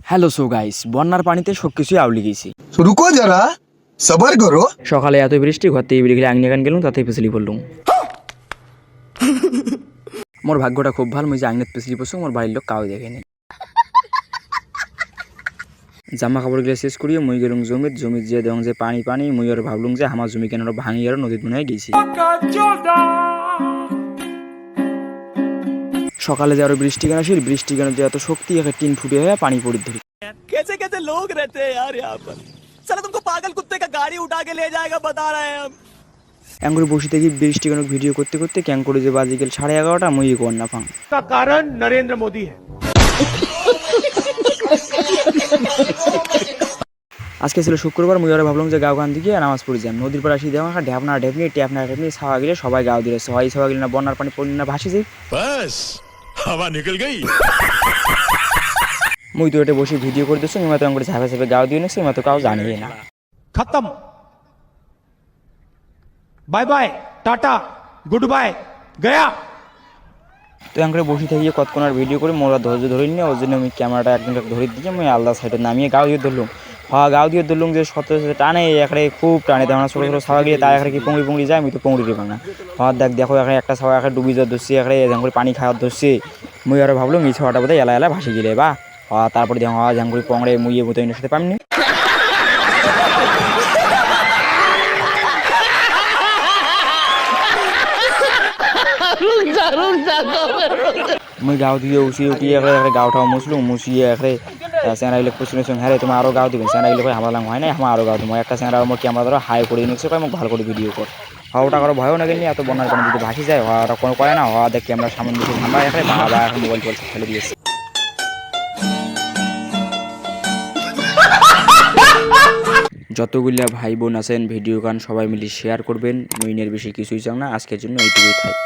Hello so guys, বন্যার পানিতে সব কিছুই আউলি গেছি। রুকো যারা, সবার করো। সকালে এত বৃষ্টি, ঘর থেকে বেরিয়ে আংনি গান গেলাম, তাতেই পিছলি পড়লুম। মোর ভাগ্যটা খুব ভালো, মুই যে আংনেত পিছলি পড়ছো, মোর বাড়ির লোক কাউ দেখেনি। জামা কাপড় গিয়ে শেষ করিয়ে মুই গেলুম জমিত যে দেখুন যে পানি পানি, মুই আর ভাবলুম যে আমার জমি কেন ভাঙি আর নদীত মনে হয় গেছি। সকালে যে আরো বৃষ্টি কেন আসিল, বৃষ্টি কেন যে এত শক্তি, একটা টিন ফুটে হয়ে পানি পড়ি ধরি। कैसे कैसे लोग रहते हैं यार यहाँ पर। साला तुमको पागल कुत्ते का गाड़ी उठा के ले जाएगा बता रहे हैं हम। এঙ্গুলো বসে থেকে বৃষ্টি কেন ভিডিও করতে করতে ক্যাং করে যে বাজে গেল 11:30, মুই কর না ফাং। का कारण नरेंद्र मोदी है। আজকে ছিল শুক্রবার, মুই আর ভাবলাম যে গাঁও গান দিকে নামাজ পড়ে যান। নদীর পাড়ে আসি দেখো ঢ্যাপনা ঢেপনি ছাওয়া গেলে সবাই গাও দিলে, সবাই ছাওয়া গেলে না বন্যার পানি পড়লি না ভাসি যাই। बस हवा निकल गई। মুই তো এটা বসে ভিডিও করে দিচ্ছি, এমা তো করে ঝাপে ঝাপে গাও দিয়ে নিচ্ছি, এমা তো কাউ জানিয়ে না। खत्म। Bye bye, tata, goodbye, गया। তো করে বসে থেকে কতক্ষণ ভিডিও করে মোরা ধৈর্য ধরে নিয়ে, ওর জন্য আমি ক্যামেরাটা একদিন ধরে দিয়ে আমি আলাদা সাইডে নামিয়ে গাও দিয়ে ধরলাম। গাও দিয়ে ধরলাম যে শত টানে এখানে খুব টানে, তেমন ছোটো ছোটো ছাওয়া গিয়ে তার এখানে কি পংড়ি যায়, আমি তো পংড়ি দেবো না। দেখো এখানে একটা ছাওয়া এখানে ডুবি যাওয়ার ধরছি, এখানে যেমন করে পানি খাওয়ার ধরছি। মুই আরো ভাবলাম এই ছাওয়াটা বোধহয় এলা ভাসি গেলে বা তারপরে দেখো যেমন করে পংড়ে মুইয়ে মতো এর সাথে পামনি। মুই গাও দিয়ে উঠিয়ে এখানে গাওটাও মুছিয়ে এখানে স্যাংরা গেলে প্রশ্ন হ্যাঁ রে তোমার আরও গাও দিবেন, স্যাংরা গেলে আমার লাং হয় না, আমার আরও গাও দেবো। একটা স্যাংরা আমার ক্যামেরা ধরো হাই করে নিচ্ছে, মোক ভালো করে ভিডিও কর। ওটা কারো ভয়ও না গেলি, এত বন্যার পানি যদি ভাসি যায় ওটা কোনো করে না, দেখি আমরা সামনে দিকে ঠান্ডা এখানে বাবা এখন মোবাইল টোবাইল ফেলে দিয়েছি। যতগুলা ভাই বোন আছেন ভিডিও গান সবাই মিলে শেয়ার করবেন, মুইনের বেশি কিছুই চাও না, আজকের জন্য এইটুকুই থাক।